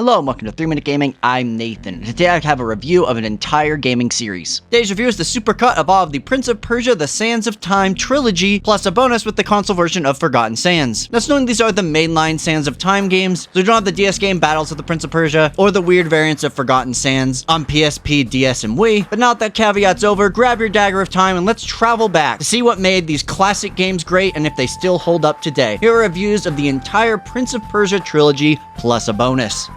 Hello and welcome to 3 Minute Gaming. I'm Nathan, and today I have a review of an entire gaming series. Today's review is the supercut of all of the Prince of Persia: The Sands of Time trilogy, plus a bonus with the console version of Forgotten Sands. Now, knowing these are the mainline Sands of Time games, so we don't have the DS game Battles of the Prince of Persia, or the weird variants of Forgotten Sands on PSP, DS, and Wii. But now that caveat's over, grab your dagger of time and let's travel back to see what made these classic games great and if they still hold up today. Here are reviews of the entire Prince of Persia trilogy, plus a bonus.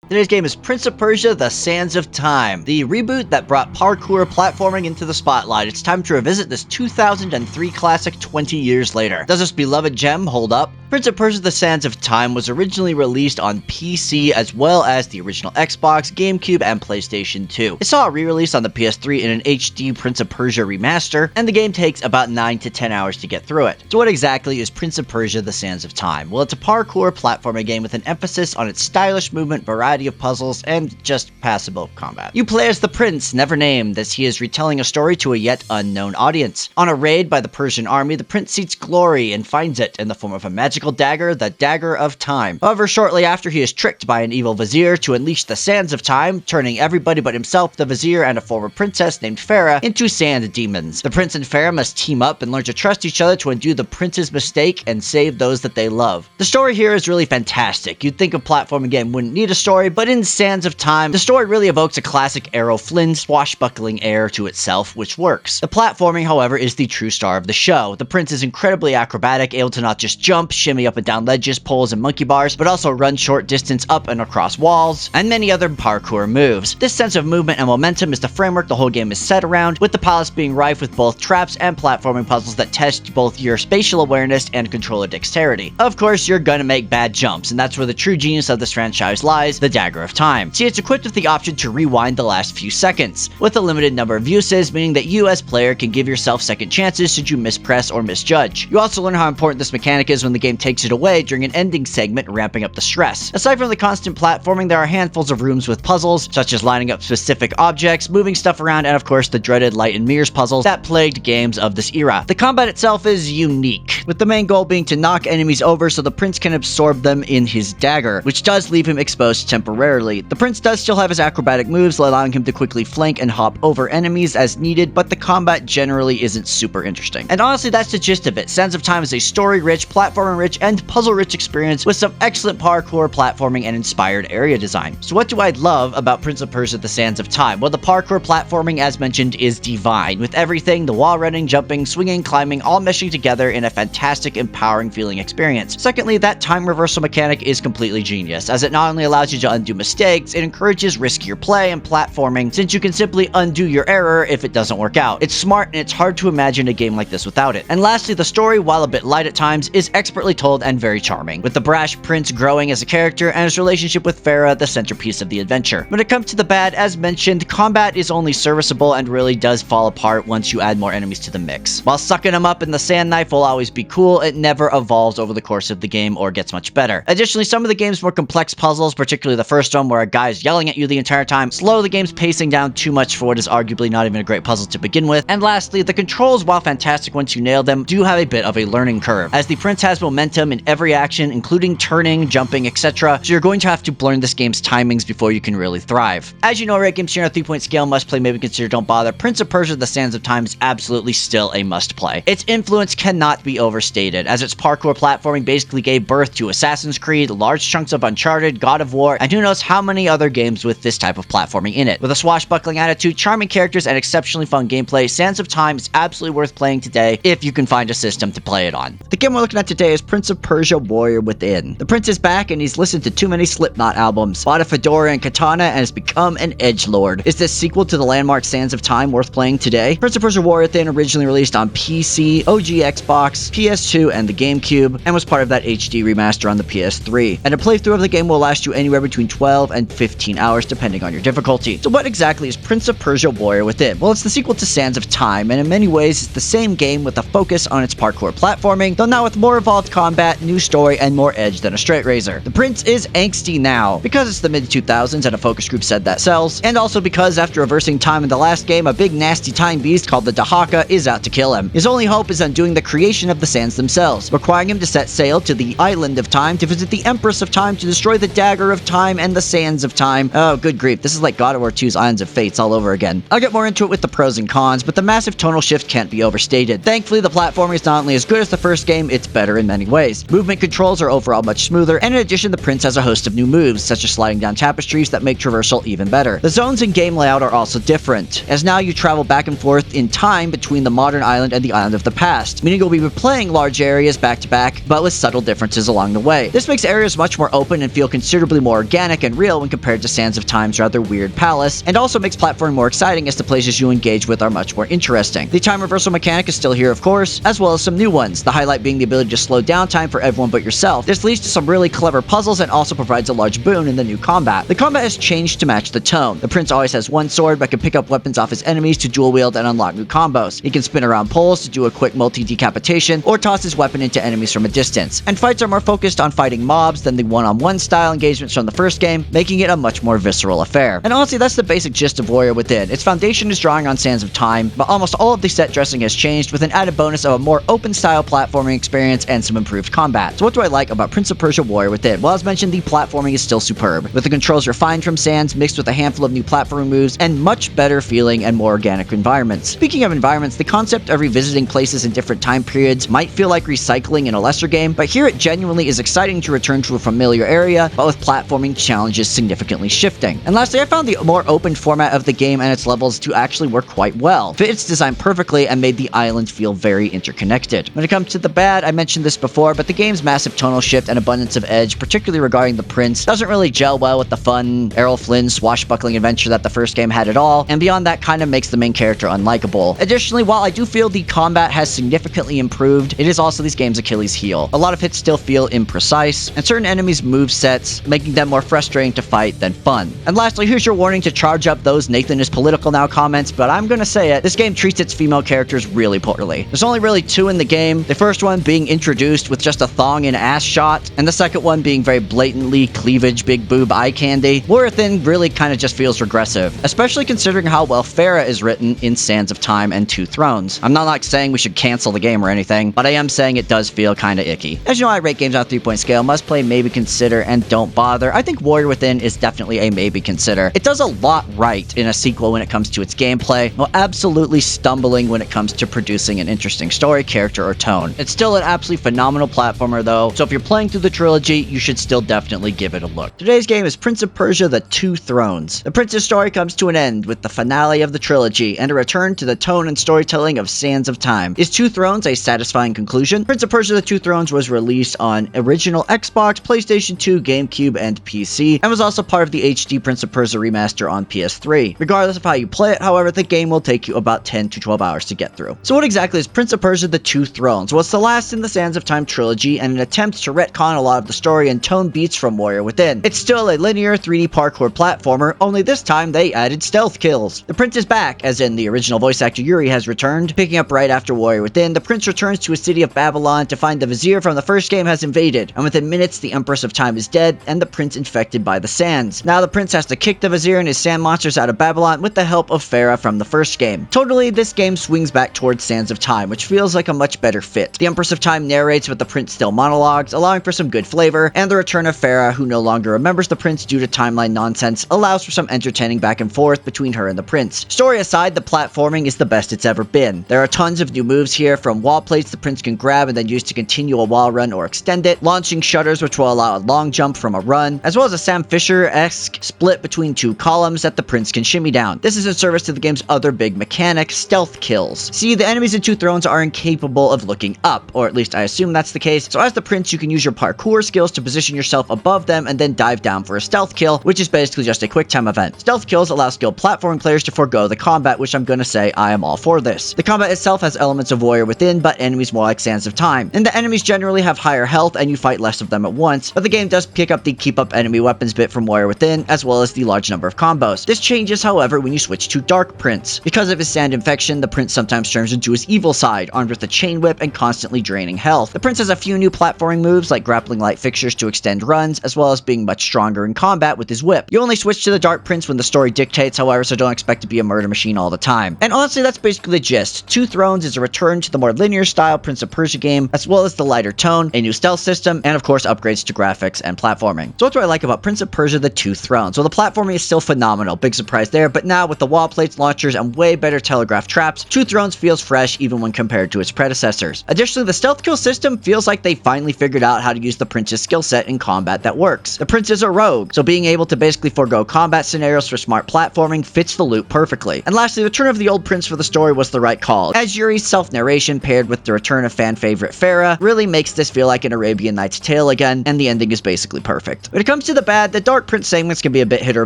Today's game is Prince of Persia: The Sands of Time, the reboot that brought parkour platforming into the spotlight. It's time to revisit this 2003 classic 20 years later. Does this beloved gem hold up? Prince of Persia: The Sands of Time was originally released on PC as well as the original Xbox, Gamecube, and PlayStation 2. It saw a re-release on the PS3 in an HD Prince of Persia remaster, and the game takes about 9 to 10 hours to get through it. So what exactly is Prince of Persia: The Sands of Time? Well, it's a parkour platforming game with an emphasis on its stylish movement, variety of puzzles, and just passable combat. You play as the prince, never named, as he is retelling a story to a yet unknown audience. On a raid by the Persian army, the prince seeks glory and finds it in the form of a magical dagger, the Dagger of Time. However, shortly after, he is tricked by an evil vizier to unleash the Sands of Time, turning everybody but himself, the vizier, and a former princess named Farah into sand demons. The prince and Farah must team up and learn to trust each other to undo the prince's mistake and save those that they love. The story here is really fantastic. You'd think a platforming game wouldn't need a story, but in Sands of Time, the story really evokes a classic Errol Flynn swashbuckling air to itself, which works. The platforming, however, is the true star of the show. The prince is incredibly acrobatic, able to not just jump, shimmy up and down ledges, poles, and monkey bars, but also run short distance up and across walls, and many other parkour moves. This sense of movement and momentum is the framework the whole game is set around, with the palace being rife with both traps and platforming puzzles that test both your spatial awareness and controller dexterity. Of course, you're gonna make bad jumps, and that's where the true genius of this franchise lies, the Dagger of Time. See, it's equipped with the option to rewind the last few seconds, with a limited number of uses, meaning that you as player can give yourself second chances should you mispress or misjudge. You also learn how important this mechanic is when the game takes it away during an ending segment, ramping up the stress. Aside from the constant platforming, there are handfuls of rooms with puzzles, such as lining up specific objects, moving stuff around, and of course the dreaded light and mirrors puzzles that plagued games of this era. The combat itself is unique, with the main goal being to knock enemies over so the prince can absorb them in his dagger, which does leave him exposed temporarily. The prince does still have his acrobatic moves, allowing him to quickly flank and hop over enemies as needed, but the combat generally isn't super interesting. And honestly, that's the gist of it. Sands of Time is a story-rich, platforming-rich, and puzzle-rich experience with some excellent parkour, platforming, and inspired area design. So what do I love about Prince of Persia: The Sands of Time? Well, the parkour platforming, as mentioned, is divine, with everything, the wall running, jumping, swinging, climbing, all meshing together in a fantastic, empowering feeling experience. Secondly, that time reversal mechanic is completely genius, as it not only allows you to undo mistakes, it encourages riskier play and platforming, since you can simply undo your error if it doesn't work out. It's smart, and it's hard to imagine a game like this without it. And lastly, the story, while a bit light at times, is expertly told and very charming, with the brash prince growing as a character and his relationship with Farah the centerpiece of the adventure. When it comes to the bad, as mentioned, combat is only serviceable and really does fall apart once you add more enemies to the mix. While sucking them up in the sand knife will always be cool, it never evolves over the course of the game or gets much better. Additionally, some of the game's more complex puzzles, particularly the first one where a guy is yelling at you the entire time, slow the game's pacing down too much for what is arguably not even a great puzzle to begin with. And lastly, the controls, while fantastic once you nail them, do have a bit of a learning curve, as the prince has momentum in every action, including turning, jumping, etc. So you're going to have to learn this game's timings before you can really thrive. As you know, rate games here on a 3-point scale, must play, maybe consider, don't bother. Prince of Persia: The Sands of Time is absolutely still a must play. Its influence cannot be overstated, as its parkour platforming basically gave birth to Assassin's Creed, large chunks of Uncharted, God of War, and who knows how many other games with this type of platforming in it. With a swashbuckling attitude, charming characters, and exceptionally fun gameplay, Sands of Time is absolutely worth playing today if you can find a system to play it on. The game we're looking at today is Prince of Persia: Warrior Within. The prince is back and he's listened to too many Slipknot albums, bought a fedora and katana, and has become an edgelord. Is this sequel to the landmark Sands of Time worth playing today? Prince of Persia: Warrior Within originally released on PC, OG Xbox, PS2, and the Gamecube, and was part of that HD remaster on the PS3. And a playthrough of the game will last you anywhere between 12 and 15 hours depending on your difficulty. So what exactly is Prince of Persia: Warrior Within? Well, it's the sequel to Sands of Time, and in many ways it's the same game with a focus on its parkour platforming, though now with more evolved combat, new story, and more edge than a straight razor. The prince is angsty now, because it's the mid-2000s and a focus group said that sells, and also because after reversing time in the last game, a big nasty time beast called the Dahaka is out to kill him. His only hope is undoing the creation of the sands themselves, requiring him to set sail to the Island of Time to visit the Empress of Time to destroy the Dagger of Time and the Sands of Time. Oh, good grief, this is like God of War 2's Islands of Fates all over again. I'll get more into it with the pros and cons, but the massive tonal shift can't be overstated. Thankfully, the platforming is not only as good as the first game, it's better in many ways. Movement controls are overall much smoother, and in addition, the prince has a host of new moves, such as sliding down tapestries that make traversal even better. The zones and game layout are also different, as now you travel back and forth in time between the modern island and the island of the past, meaning you'll be replaying large areas back to back, but with subtle differences along the way. This makes areas much more open and feel considerably more organic and real when compared to Sands of Time's rather weird palace, and also makes platforming more exciting as the places you engage with are much more interesting. The time reversal mechanic is still here, of course, as well as some new ones, the highlight being the ability to slow down time for everyone but yourself. This leads to some really clever puzzles and also provides a large boon in the new combat. The combat has changed to match the tone. The prince always has one sword but can pick up weapons off his enemies to dual wield and unlock new combos. He can spin around poles to do a quick multi-decapitation or toss his weapon into enemies from a distance. And fights are more focused on fighting mobs than the one-on-one style engagements from the first game, making it a much more visceral affair. And honestly, that's the basic gist of Warrior Within. Its foundation is drawing on Sands of Time, but almost all of the set dressing has changed with an added bonus of a more open style platforming experience and some improved combat. So what do I like about Prince of Persia Warrior Within? Well, as mentioned, the platforming is still superb, with the controls refined from Sands mixed with a handful of new platforming moves and much better feeling and more organic environments. Speaking of environments, the concept of revisiting places in different time periods might feel like recycling in a lesser game, but here it genuinely is exciting to return to a familiar area, but with platforming challenges significantly shifting. And lastly, I found the more open format of the game and its levels to actually work quite well, fit its design perfectly, and made the island feel very interconnected. When it comes to the bad, I mentioned this before, but the game's massive tonal shift and abundance of edge, particularly regarding the prince, doesn't really gel well with the fun Errol Flynn swashbuckling adventure that the first game had at all, and beyond that kind of makes the main character unlikable. Additionally, while I do feel the combat has significantly improved, it is also these games' Achilles heel. A lot of hits still feel imprecise, and certain enemies' move sets, making them more frustrating to fight than fun. And lastly, here's your warning to charge up those Nathan is political now comments, but I'm gonna say it, this game treats its female characters really poorly. There's only really two in the game, the first one being introduced with just a thong and ass shot, and the second one being very blatantly cleavage, big boob eye candy. Warrior Within really kind of just feels regressive, especially considering how well Farah is written in Sands of Time and Two Thrones. I'm not like saying we should cancel the game or anything, but I am saying it does feel kind of icky. As you know, I rate games on a 3-point scale, must play, maybe consider, and don't bother. I think Warrior Within is definitely a maybe consider. It does a lot right in a sequel when it comes to its gameplay, while absolutely stumbling when it comes to producing an interesting story, character, or tone. It's still an absolutely phenomenal platformer though, so if you're playing through the trilogy, you should still definitely give it a look. Today's game is Prince of Persia: The Two Thrones. The prince's story comes to an end with the finale of the trilogy and a return to the tone and storytelling of Sands of Time. Is Two Thrones a satisfying conclusion? Prince of Persia: The Two Thrones was released on original Xbox, PlayStation 2, Gamecube, and PC, and was also part of the HD Prince of Persia remaster on PS3. Regardless of how you play it, however, the game will take you about 10 to 12 hours to get through. So what exactly is Prince of Persia: The Two Thrones? Well, it's the last in the Sands of Time trilogy and an attempt to retcon a lot of the story and tone beats from Warrior Within. It's still a linear 3D parkour platformer, only this time they added stealth kills. The prince is back, as in the original voice actor Yuri has returned. Picking up right after Warrior Within, the prince returns to his city of Babylon to find the vizier from the first game has invaded, and within minutes the Empress of Time is dead and the prince infected by the sands. Now the prince has to kick the vizier and his sand monsters out of Babylon with the help of Farah from the first game. Totally, this game swings back towards Sands of Time, which feels like a much better fit. The Empress of Time narrates with the prince still monologues, allowing for some good flavor, and the return of Farah, who no longer remembers the prince due to timeline nonsense, allows for some entertaining back and forth between her and the prince. Story aside, the platforming is the best it's ever been. There are tons of new moves here, from wall plates the prince can grab and then use to continue a wall run or extend it, launching shutters which will allow a long jump from a run, as well as a Sam Fisher-esque split between two columns that the prince can shimmy down. This is in service to the game's other big mechanic, stealth kills. See, the enemies in Two Thrones are incapable of looking up, or at least I assume that's the case, so as the prince you can use your parkour skills to position yourself above them and then dive down for a stealth kill, which is basically just a quick time event. Stealth kills allow skilled platforming players to forego the combat, which I'm gonna say I am all for this. The combat itself has elements of Warrior Within, but enemies more like Sands of Time, and the enemies generally have higher health and you fight less of them at once, but the game does pick up the keep up enemy weapons bit from Warrior Within, as well as the large number of combos. This changes, however, when you switch to Dark Prince. Because of his sand infection, the prince sometimes turns into his evil side, armed with a chain whip and constantly draining health. The prince has a few new platforming moves, like grappling light fixtures to extend runs, as well as being much stronger in combat with his whip. You only switch to the Dark Prince when the story dictates, however, so don't expect to be a murder machine all the time. And honestly, that's basically the gist. Two Thrones is a return to the more linear style out Prince of Persia game, as well as the lighter tone, a new stealth system, and of course upgrades to graphics and platforming. So what do I like about Prince of Persia: The Two Thrones? Well, the platforming is still phenomenal, big surprise there, but now with the wall plates, launchers, and way better telegraph traps, Two Thrones feels fresh even when compared to its predecessors. Additionally, the stealth kill system feels like they finally figured out how to use the prince's skill set in combat that works. The prince is a rogue, so being able to basically forego combat scenarios for smart platforming fits the loot perfectly. And lastly, the return of the old prince for the story was the right call, as Yuri's self-narration paired with the return of fan favorite Farah really makes this feel like an Arabian Nights tale again, and the ending is basically perfect. When it comes to the bad, the Dark Prince segments can be a bit hit or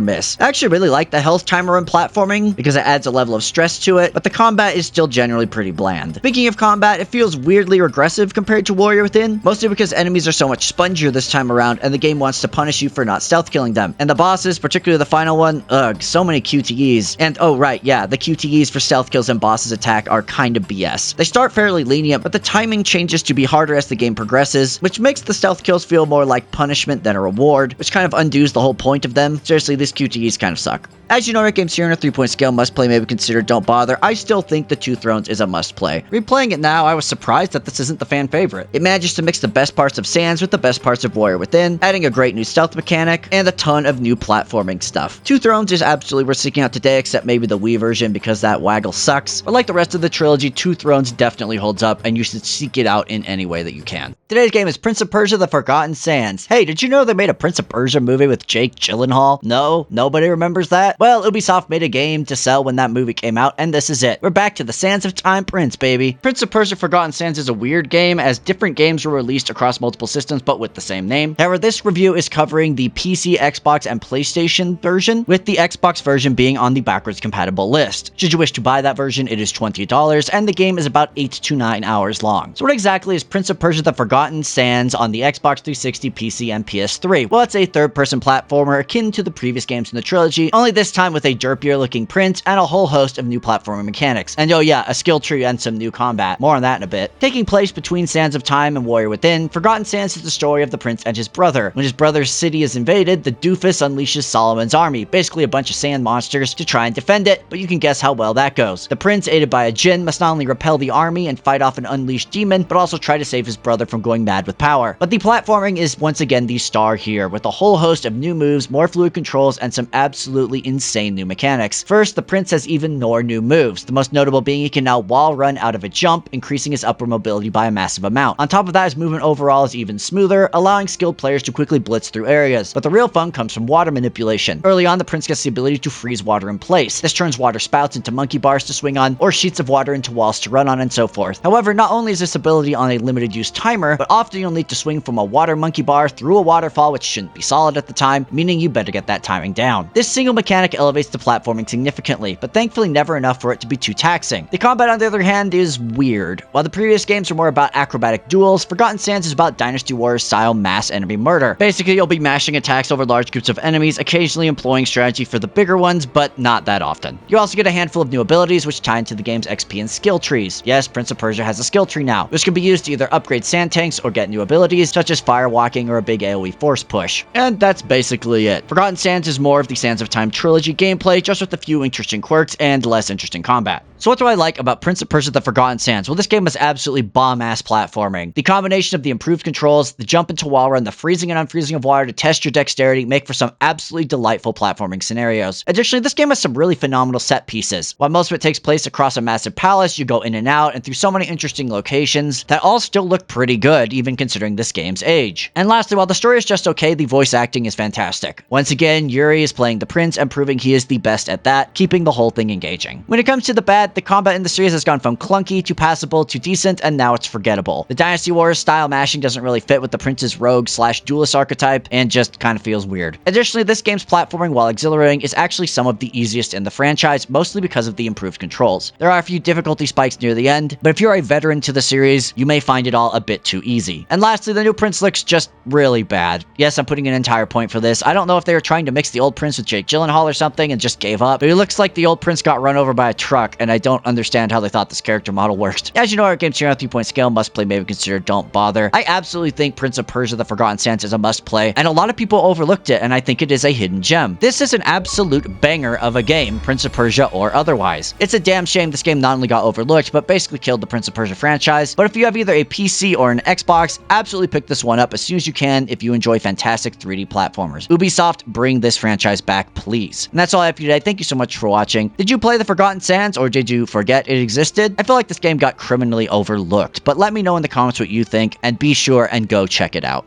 miss. I actually really like the health timer and platforming because it adds a level of stress to it, but the combat is still generally pretty bland. Speaking of combat, it feels weirdly regressive compared to Warrior Within, mostly because enemies are so much spongier this time around and the game wants to punish you for not stealth killing them. And the bosses, particularly the final one, ugh, so many QTEs. And oh right, yeah, the QTEs for stealth kills and bosses attack are kind of BS. They start fairly lenient, but the timing changes to be harder as the game progresses, which makes the stealth kills feel more like punishment than a reward, which kind of undoes the whole point of them. Seriously, these QTEs kind of suck. As you know, Rick Games here on a 3-point scale, must play, maybe consider, don't bother. I still think The Two Thrones is a must play. Replaying it now, I was surprised that this isn't the fan favorite. It manages to mix the best parts of Sans with the best parts of Warrior Within, adding a great new stealth mechanic, and a ton of new platforming stuff. Two Thrones is absolutely worth seeking out today, except maybe the Wii version because that waggle sucks. But like the rest of the trilogy, Two Thrones definitely holds up, and you should seek it out in any way that you can. Today's game is Prince of Persia: The Forgotten Sands. Hey, did you know they made a Prince of Persia movie with Jake Gyllenhaal? No? Nobody remembers that? Well, Ubisoft made a game to sell when that movie came out, and this is it. We're back to the Sands of Time Prince, baby. Prince of Persia: Forgotten Sands is a weird game, as different games were released across multiple systems, but with the same name. However, this review is covering the PC, Xbox, and PlayStation version, with the Xbox version being on the backwards compatible list. Should you wish to buy that version, it is $20, and the game is about 8 to 9 hours long. So what exactly is Prince of Persia: The Forgotten Sands on the Xbox 360, PC, and PS3? Well, it's a third-person platformer akin to the previous games in the trilogy, only this time with a derpier looking prince and a whole host of new platforming mechanics. And oh yeah, a skill tree and some new combat. More on that in a bit. Taking place between Sands of Time and Warrior Within, Forgotten Sands is the story of the prince and his brother. When his brother's city is invaded, the doofus unleashes Solomon's army, basically a bunch of sand monsters, to try and defend it, but you can guess how well that goes. The prince, aided by a djinn, must not only repel the army and fight off an unleashed demon, but also try to save his brother from going mad with power. But the platforming is once again the star here, with a whole host of new moves, more fluid controls, and some absolutely insane new mechanics. First, the prince has even more new moves, the most notable being he can now wall run out of a jump, increasing his upward mobility by a massive amount. On top of that, his movement overall is even smoother, allowing skilled players to quickly blitz through areas. But the real fun comes from water manipulation. Early on, the prince gets the ability to freeze water in place. This turns water spouts into monkey bars to swing on, or sheets of water into walls to run on, and so forth. However, not only is this ability on a limited use timer, but often you'll need to swing from a water monkey bar through a waterfall, which shouldn't be solid at the time, meaning you better get that timing down. This single mechanic elevates the platforming significantly, but thankfully never enough for it to be too taxing. The combat, on the other hand, is weird. While the previous games were more about acrobatic duels, Forgotten Sands is about Dynasty Warriors style mass enemy murder. Basically, you'll be mashing attacks over large groups of enemies, occasionally employing strategy for the bigger ones, but not that often. You also get a handful of new abilities which tie into the game's XP and skill trees. Yes, Prince of Persia has a skill tree now, which can be used to either upgrade sand tanks or get new abilities such as firewalking or a big AoE force push. And that's basically it. Forgotten Sands is more of the Sands of Time trilogy gameplay, just with a few interesting quirks and less interesting combat. So what do I like about Prince of Persia: The Forgotten Sands? Well, this game is absolutely bomb-ass platforming. The combination of the improved controls, the jump into wall run, the freezing and unfreezing of water to test your dexterity make for some absolutely delightful platforming scenarios. Additionally, this game has some really phenomenal set pieces. While most of it takes place across a massive palace, you go in and out and through so many interesting locations that all still look pretty good, even considering this game's age. And lastly, while the story is just okay, the voice acting is fantastic. Once again, Yuri is playing the prince and proving he is the best at that, keeping the whole thing engaging. When it comes to the bad, the combat in the series has gone from clunky to passable to decent, and now it's forgettable. The Dynasty Warriors style mashing doesn't really fit with the prince's rogue / duelist archetype, and just kind of feels weird. Additionally, this game's platforming, while exhilarating, is actually some of the easiest in the franchise, mostly because of the improved controls. There are a few difficulty spikes near the end, but if you're a veteran to the series, you may find it all a bit too easy. And lastly, the new prince looks just really bad. Yes, I'm putting an entire point for this. I don't know if they were trying to mix the old prince with Jake Gyllenhaal or something and just gave up, but it looks like the old prince got run over by a truck, and I don't understand how they thought this character model worked. As you know, our game's here on a 3-point scale, must play, maybe consider, don't bother. I absolutely think Prince of Persia: The Forgotten Sands is a must play, and a lot of people overlooked it, and I think it is a hidden gem. This is an absolute banger of a game, Prince of Persia or otherwise. It's a damn shame this game not only got overlooked, but basically killed the Prince of Persia franchise. But if you have either a PC or an Xbox, absolutely pick this one up as soon as you can if you enjoy fantastic 3D platformers. Ubisoft, bring this franchise back, please. And that's all I have for you today. Thank you so much for watching. Did you play The Forgotten Sands, or did you forget it existed? I feel like this game got criminally overlooked, but let me know in the comments what you think, and be sure and go check it out.